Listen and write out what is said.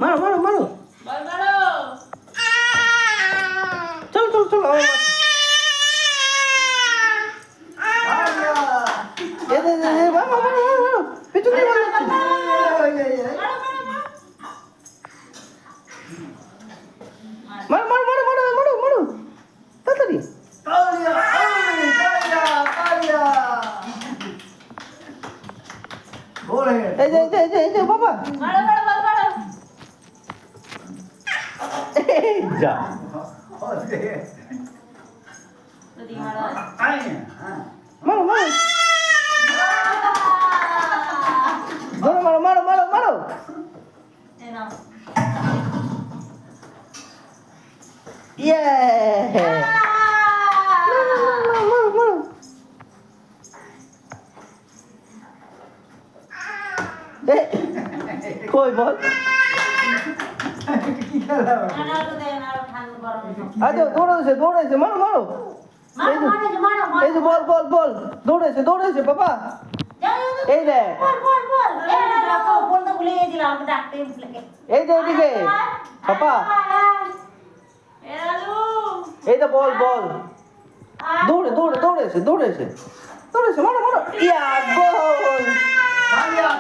मारो मारो मारो चलो चलो चलो ये दे मारो मारो मारो पिछू नहीं मारो मारो मारो मारो मारो मारो मारो तातरी तालिया बोले ए बाबा जा मारो मारो मारो मारो मारो मारो मारो ये मारो मारो कोई बोल আচ্ছা দৌড়াইছে মারো মারো এই যে বল বল বল দৌড়াইছে বাবা এই যে এই যে এদিকে পাপা এই যে বল বল দৌড়াইছে মারো মারো ইয়া গোল তালিয়া